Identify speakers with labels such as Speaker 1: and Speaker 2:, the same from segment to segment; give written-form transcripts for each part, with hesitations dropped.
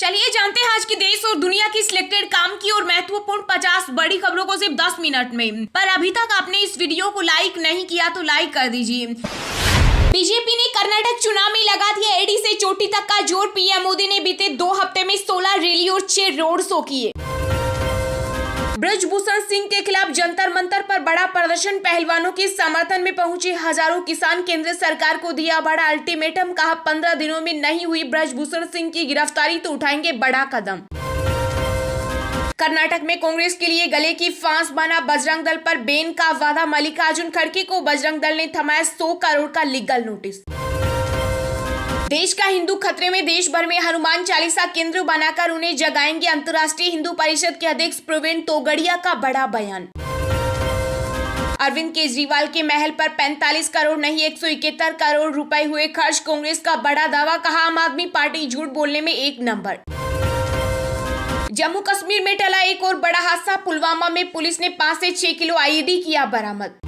Speaker 1: चलिए जानते हैं आज की देश और दुनिया की सिलेक्टेड काम की और महत्वपूर्ण 50 बड़ी खबरों को सिर्फ 10 मिनट में। पर अभी तक आपने इस वीडियो को लाइक नहीं किया तो लाइक कर दीजिए। बीजेपी ने कर्नाटक चुनाव में लगा दिया एडी से चोटी तक का जोर। पीएम मोदी ने बीते 2 हफ्ते में 16 रैली और 6 रोड शो किए। ब्रजभूषण सिंह के खिलाफ जंतर मंतर पर बड़ा प्रदर्शन। पहलवानों के समर्थन में पहुंचे हजारों किसान। केंद्र सरकार को दिया बड़ा अल्टीमेटम। कहा 15 दिनों में नहीं हुई ब्रजभूषण सिंह की गिरफ्तारी तो उठाएंगे बड़ा कदम। कर्नाटक में कांग्रेस के लिए गले की फांस बना बजरंग दल पर बैन का वादा। मल्लिकार्जुन खड़गे को बजरंग दल ने थमाया 100 करोड़ का लीगल नोटिस। देश का हिंदू खतरे में। देश भर में हनुमान चालीसा केंद्र बनाकर उन्हें जगाएंगे। अंतर्राष्ट्रीय हिंदू परिषद के अध्यक्ष प्रवीण तोगड़िया का बड़ा बयान। अरविंद केजरीवाल के महल पर 45 करोड़ नहीं 171 करोड़ रुपए हुए खर्च। कांग्रेस का बड़ा दावा। कहा आम आदमी पार्टी झूठ बोलने में 1 नंबर। जम्मू कश्मीर में टला एक और बड़ा हादसा। पुलवामा में पुलिस ने 5 से 6 किलो आईईडी किया बरामद।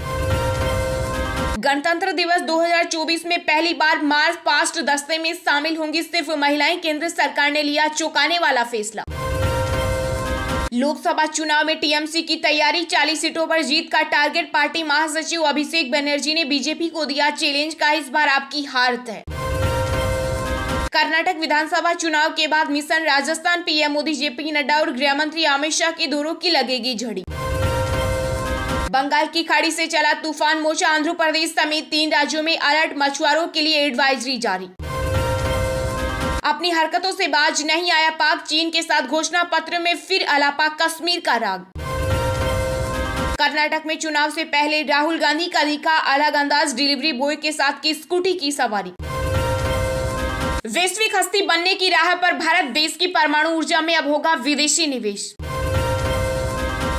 Speaker 1: गणतंत्र दिवस 2024 में पहली बार मार्च पास्ट दस्ते में शामिल होंगी सिर्फ महिलाएं। केंद्र सरकार ने लिया चौंकाने वाला फैसला। लोकसभा चुनाव में टीएमसी की तैयारी। 40 सीटों पर जीत का टारगेट। पार्टी महासचिव अभिषेक बनर्जी ने बीजेपी को दिया चैलेंज। का इस बार आपकी हार तय। कर्नाटक विधानसभा चुनाव के बाद mission Rajasthan. PM Modi, JP Nadda और गृह मंत्री अमित शाह की दोनों की लगेगी झड़ी। बंगाल की खाड़ी से चला तूफान मोचा। आंध्र प्रदेश समेत 3 राज्यों में अलर्ट। मछुआरों के लिए एडवाइजरी जारी। अपनी हरकतों से बाज नहीं आया पाक। चीन के साथ घोषणा पत्र में फिर अलापा कश्मीर का राग। कर्नाटक में चुनाव से पहले राहुल गांधी का दिखा अलग अंदाज। डिलीवरी बॉय के साथ की स्कूटी की सवारी। वैश्विक हस्ती बनने की राह पर भारत। देश की परमाणु ऊर्जा में अब होगा विदेशी निवेश।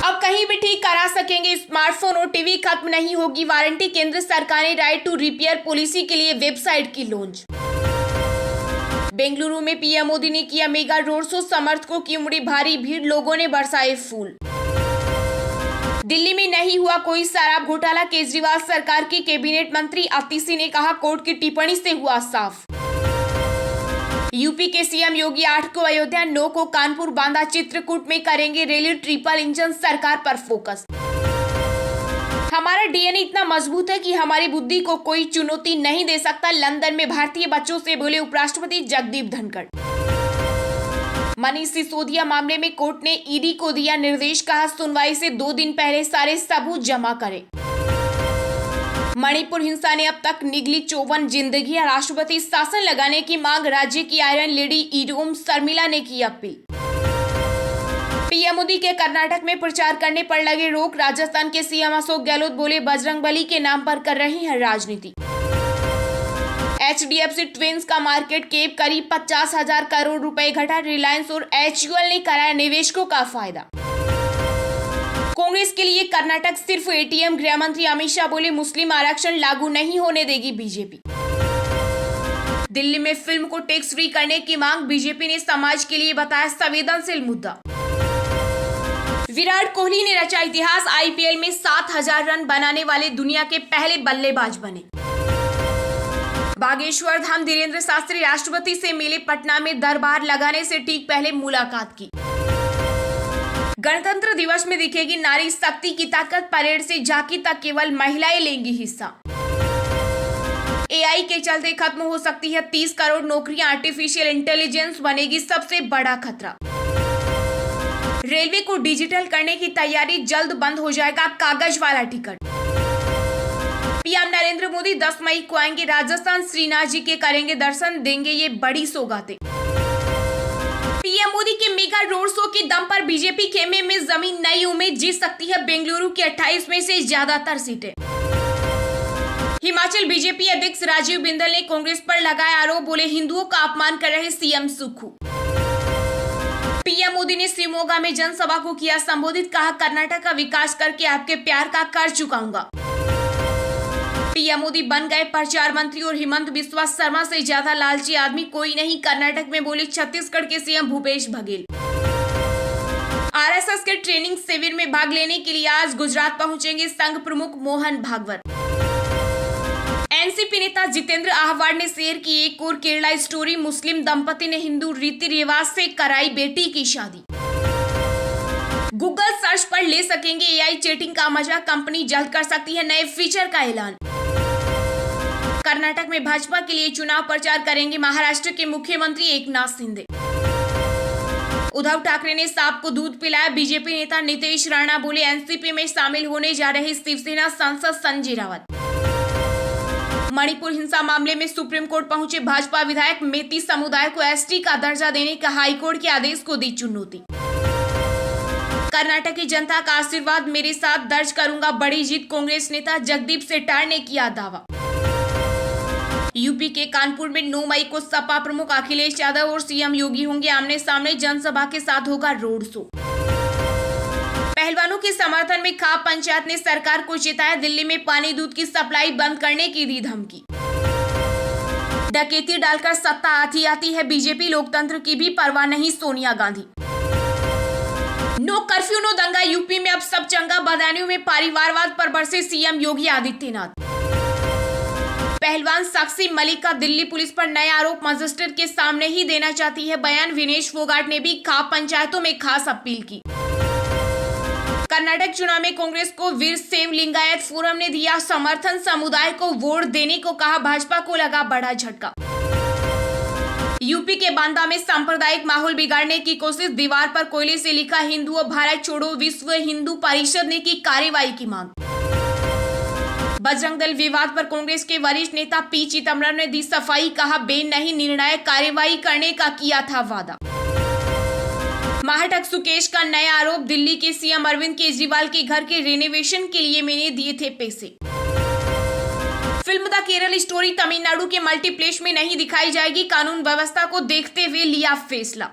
Speaker 1: अब कहीं भी ठीक करा सकेंगे स्मार्टफोन और टीवी। खत्म नहीं होगी वारंटी। केंद्र सरकार ने राइट टू रिपेयर पॉलिसी के लिए वेबसाइट की लॉन्च। बेंगलुरु में पीएम मोदी ने किया मेगा रोड शो। समर्थकों की उमड़ी भारी भीड़। लोगों ने बरसाए फूल। दिल्ली में नहीं हुआ कोई शराब घोटाला। केजरीवाल सरकार की कैबिनेट मंत्री आतिशी ने कहा कोर्ट की टिप्पणी से हुआ साफ। यूपी के सीएम योगी 8 को अयोध्या, 9 को कानपुर, बांदा, चित्रकूट में करेंगे रैली। ट्रिपल इंजन सरकार पर फोकस। हमारा डीएनए इतना मजबूत है कि हमारी बुद्धि को कोई चुनौती नहीं दे सकता। लंदन में भारतीय बच्चों से बोले उपराष्ट्रपति जगदीप धनखड़। मनीष सिसोदिया मामले में कोर्ट ने ईडी को दिया निर्देश। कहा सुनवाई से 2 दिन पहले सारे सबूत जमा करें। मणिपुर हिंसा ने अब तक निगली 54 जिंदगियां। राष्ट्रपति शासन लगाने की मांग। राज्य की आयरन लेडी इरोम शर्मिला ने की अपील। पीएम मोदी के कर्नाटक में प्रचार करने पर लगे रोक। राजस्थान के सीएम अशोक गहलोत बोले बजरंगबली के नाम पर कर रही है राजनीति। एचडीएफसी ट्विंस का मार्केट कैप करीब 50,000 करोड़ रुपए घटा। रिलायंस और एचयूएल ने कराया निवेशकों का फायदा। कांग्रेस के लिए कर्नाटक सिर्फ एटीएम। गृह मंत्री अमित शाह बोले मुस्लिम आरक्षण लागू नहीं होने देगी बीजेपी। दिल्ली में फिल्म को टैक्स फ्री करने की मांग। बीजेपी ने समाज के लिए बताया संवेदनशील मुद्दा। विराट कोहली ने रचा इतिहास। आईपीएल में 7,000 रन बनाने वाले दुनिया के पहले बल्लेबाज बने। बागेश्वर धाम धीरेन्द्र शास्त्री राष्ट्रपति से मिले। पटना में दरबार लगाने से ठीक पहले मुलाकात की। गणतंत्र दिवस में दिखेगी नारी शक्ति की ताकत। परेड से झांकी तक केवल महिलाएं लेंगी हिस्सा। एआई के चलते खत्म हो सकती है 30 करोड़ नौकरियां। आर्टिफिशियल इंटेलिजेंस बनेगी सबसे बड़ा खतरा। रेलवे को डिजिटल करने की तैयारी। जल्द बंद हो जाएगा कागज वाला टिकट। पीएम नरेंद्र मोदी 10 मई को आएंगे राजस्थान। श्रीनाथ जी के करेंगे दर्शन। देंगे ये बड़ी सौगातें। पीएम मोदी के मेगा रोड शो के दम पर बीजेपी खेमे में जमीन। नई उम्मीद जीत सकती है बेंगलुरु की 28 में से ज्यादातर सीटें। हिमाचल बीजेपी अध्यक्ष राजीव बिंदल ने कांग्रेस पर लगाया आरोप। बोले हिंदुओं का अपमान कर रहे सीएम सुक्खू। पीएम मोदी ने शिवमोगा में जनसभा को किया संबोधित। कहा कर्नाटक का विकास करके आपके प्यार का कर चुकाऊंगा। पीएम मोदी बन गए प्रचार मंत्री और हिमंत बिस्वा शर्मा से ज्यादा लालची आदमी कोई नहीं। कर्नाटक में बोले छत्तीसगढ़ के सीएम भूपेश बघेल। आरएसएस के ट्रेनिंग शिविर में भाग लेने के लिए आज गुजरात पहुंचेंगे संघ प्रमुख मोहन भागवत। एनसीपी नेता जितेंद्र आहवाड ने शेयर की एक और केरला स्टोरी। मुस्लिम दंपति ने हिंदू रीति रिवाज से कराई बेटी की शादी। गूगल सर्च पर ले सकेंगे एआई चैटिंग का मजा, कंपनी जल्द कर सकती है नए फीचर का ऐलान। कर्नाटक में भाजपा के लिए चुनाव प्रचार करेंगे महाराष्ट्र के मुख्यमंत्री एकनाथ शिंदे। उद्धव ठाकरे ने सांप को दूध पिलाया। बीजेपी नेता नीतीश राणा बोले एनसीपी में शामिल होने जा रहे शिवसेना सांसद संजय रावत। मणिपुर हिंसा मामले में सुप्रीम कोर्ट पहुंचे भाजपा विधायक। मेती समुदाय को एसटी का दर्जा देने का हाईकोर्ट के आदेश को दी चुनौती। कर्नाटक की जनता का आशीर्वाद मेरे साथ, दर्ज करूंगा बड़ी जीत, कांग्रेस नेता जगदीप सेठार ने किया दावा। यूपी के कानपुर में 9 मई को सपा प्रमुख अखिलेश यादव और सीएम योगी होंगे आमने सामने। जनसभा के साथ होगा रोड शो। पहलवानों के समर्थन में खाप पंचायत ने सरकार को चेताया। दिल्ली में पानी दूध की सप्लाई बंद करने की दी धमकी। डकैती डालकर सत्ता आती आती है बीजेपी, लोकतंत्र की भी परवाह नहीं Sonia Gandhi. No curfew no दंगा, यूपी में अब सब चंगा। बदायूं में परिवारवाद पर बरसे सीएम योगी आदित्यनाथ। पहलवान साक्षी मलिक का दिल्ली पुलिस पर नया आरोप, मजिस्ट्रेट के सामने ही देना चाहती है बयान। विनेश फोगाट ने भी खाप पंचायतों में खास अपील की। कर्नाटक चुनाव में कांग्रेस को वीरशैव लिंगायत फोरम ने दिया समर्थन, समुदाय को वोट देने को कहा। भाजपा को लगा बड़ा झटका। यूपी के बांदा में सांप्रदायिक माहौल बिगाड़ने की कोशिश, दीवार पर कोयले से लिखा हिंदू और भारत छोड़ो। विश्व हिंदू परिषद ने की कार्रवाई की मांग। बजरंग दल विवाद पर कांग्रेस के वरिष्ठ नेता पी चिदंबरम ने दी सफाई, कहा बेन नहीं, निर्णायक कार्रवाई करने का किया था वादा। महाटक सुकेश का नया आरोप, दिल्ली के सीएम अरविंद केजरीवाल के घर के रेनोवेशन के लिए मैंने दिए थे पैसे। Film the Kerala story Tamil Nadu के मल्टीप्लेक्स में नहीं दिखाई जाएगी, कानून व्यवस्था को देखते हुए लिया फैसला।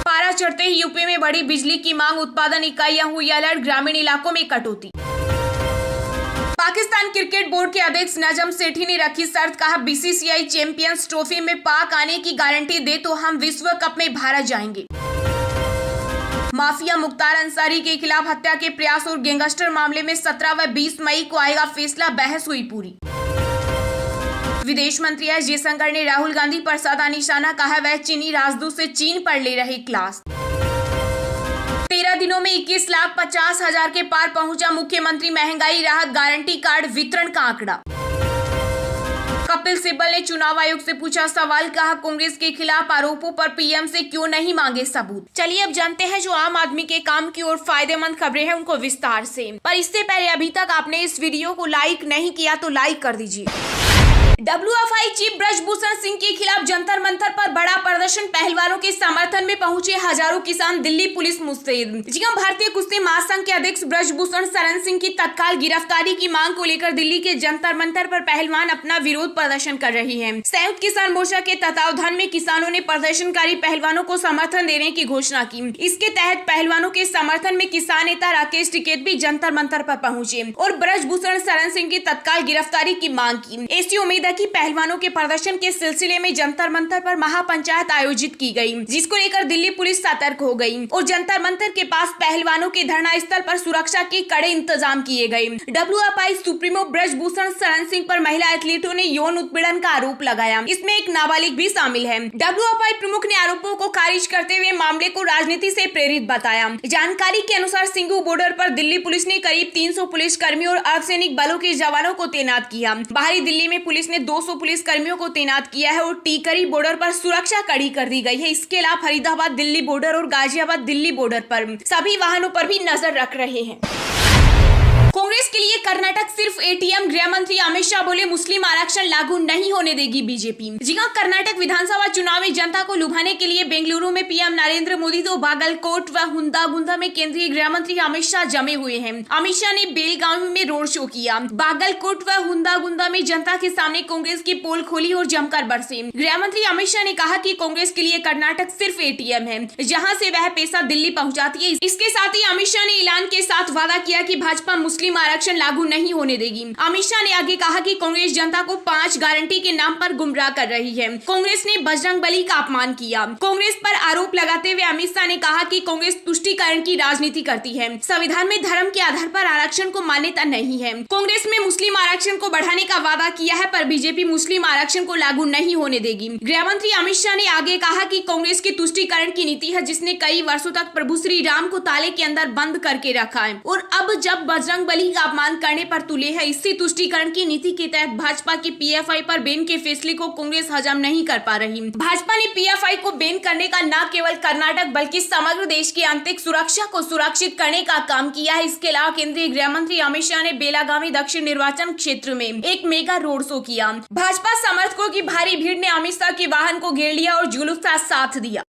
Speaker 1: पारा चढ़ते ही यूपी में बढ़ी बिजली की मांग, उत्पादन इकाइयां हुई अलर्ट, ग्रामीण इलाकों में कटौती। पाकिस्तान क्रिकेट बोर्ड के अध्यक्ष नजम सेठी ने रखी शर्त, कहा बीसीसीआई चैंपियंस ट्रॉफी में पाक आने की गारंटी दे तो हम विश्व कप में भारत जाएंगे। माफिया मुख्तार अंसारी के खिलाफ हत्या के प्रयास और गैंगस्टर मामले में 17 व 20 मई को आएगा फैसला, बहस हुई पूरी। विदेश मंत्री एस जयशंकर ने राहुल गांधी पर साधा निशाना, कहा वह चीनी राजदूत से चीन पर ले रहे क्लास। 13 दिनों में 21,50,000 के पार पहुंचा मुख्यमंत्री महंगाई राहत गारंटी कार्ड वितरण का आंकड़ा। कपिल सिब्बल ने चुनाव आयोग से पूछा सवाल, कहा कांग्रेस के खिलाफ आरोपों पर पीएम से क्यों नहीं मांगे सबूत। चलिए अब जानते हैं जो आम आदमी के काम की और फायदेमंद खबरें हैं उनको विस्तार से। पर इससे पहले अभी तक आपने इस वीडियो को लाइक नहीं किया तो लाइक कर दीजिए। WFI चीफ ब्रजभूषण सिंह के खिलाफ जंतर मंतर पर बड़ा प्रदर्शन, पहलवानों के समर्थन में पहुंचे हजारों किसान, दिल्ली पुलिस मुस्तैद। जी हां, भारतीय कुश्ती महासंघ के अध्यक्ष ब्रजभूषण शरण सिंह की तत्काल गिरफ्तारी की मांग को लेकर दिल्ली के जंतर मंतर पर पहलवान अपना विरोध प्रदर्शन कर रही है। संयुक्त किसान मोर्चा के तत्वावधान में किसानों ने प्रदर्शनकारी पहलवानों को समर्थन देने की घोषणा की। इसके तहत पहलवानों के समर्थन में किसान नेता राकेश टिकैत भी जंतर मंतर पर पहुंचे और ब्रजभूषण शरण सिंह की तत्काल गिरफ्तारी की मांग की। ऐसी उम्मीद है कि पहलवानों के प्रदर्शन के सिलसिले में जंतर मंतर पर महापंचायत आयोजित की गई, जिसको लेकर दिल्ली पुलिस सतर्क हो गई और जंतर मंतर के पास पहलवानों के धरना स्थल पर सुरक्षा के कड़े इंतजाम किए गए। WFI सुप्रीमो ब्रजभूषण शरण सिंह पर महिला एथलीटों ने यौन उत्पीड़न का आरोप लगाया, इसमें एक नाबालिग भी शामिल है। WFI प्रमुख ने आरोपों को खारिज करते हुए मामले को राजनीति से प्रेरित बताया। जानकारी के अनुसार सिंघू बॉर्डर पर दिल्ली पुलिस ने करीब 300 पुलिस कर्मियों और अर्धसैनिक बलों के जवानों को तैनात किया। बाहरी दिल्ली में पुलिस ने 200 पुलिस कर्मियों को तैनात किया है और टीकरी बॉर्डर पर सुरक्षा कड़ी कर दी गई है। इसके अलावा फरीदाबाद दिल्ली बॉर्डर और गाजियाबाद दिल्ली बॉर्डर पर सभी वाहनों पर भी नजर रख रहे हैं। कांग्रेस के लिए कर्नाटक सिर्फ एटीएम, गृह मंत्री अमित शाह बोले मुस्लिम आरक्षण लागू नहीं होने देगी बीजेपी। जी हां, कर्नाटक विधानसभा चुनाव में जनता को लुभाने के लिए बेंगलुरु में पीएम नरेंद्र मोदी तो बागलकोट व हुंदागुंदा में केंद्रीय गृह मंत्री अमित शाह जमे हुए हैं। अमित शाह ने बेलगावी में रोड शो किया। बागलकोट व हुंदागुंदा में जनता के सामने कांग्रेस की पोल खोली और जमकर बरसे। गृह मंत्री अमित शाह ने कहा कि कांग्रेस के लिए कर्नाटक सिर्फ एटीएम है, जहां से वह पैसा दिल्ली पहुंचाती है। इसके साथ ही अमित शाह ने ऐलान के साथ वादा किया कि भाजपा मुस्लिम मुस्लिम आरक्षण लागू नहीं होने देगी। अमित शाह ने आगे कहा कि कांग्रेस जनता को 5 गारंटी के नाम पर गुमराह कर रही है। कांग्रेस ने बजरंगबली का अपमान किया। कांग्रेस पर आरोप लगाते हुए अमित शाह ने कहा कि कांग्रेस तुष्टीकरण की राजनीति करती है। संविधान में धर्म के आधार पर आरक्षण को मान्यता नहीं है। कांग्रेस में मुस्लिम आरक्षण को बढ़ाने का वादा किया है, पर बीजेपी मुस्लिम आरक्षण को लागू नहीं होने देगी। गृह मंत्री अमित शाह ने आगे कहा कि कांग्रेस की तुष्टीकरण की नीति है, जिसने कई वर्षों तक प्रभु श्री राम को ताले के अंदर बंद करके रखा है और अब जब बजरंगबली का अपमान करने पर तुले है। इसी तुष्टीकरण की नीति के तहत भाजपा की पीएफआई पर बैन के फैसले को कांग्रेस हजम नहीं कर पा रही। भाजपा ने पीएफआई को बैन करने का न केवल कर्नाटक बल्कि समग्र देश की आंतरिक सुरक्षा को सुरक्षित करने का काम किया है। इसके अलावा केंद्रीय गृह मंत्री अमित शाह ने बेलागावी दक्षिण निर्वाचन क्षेत्र में एक मेगा रोड शो किया। भाजपा समर्थकों की भारी भीड़ ने अमित शाह के वाहन को घेर लिया और जुलूस का साथ दिया।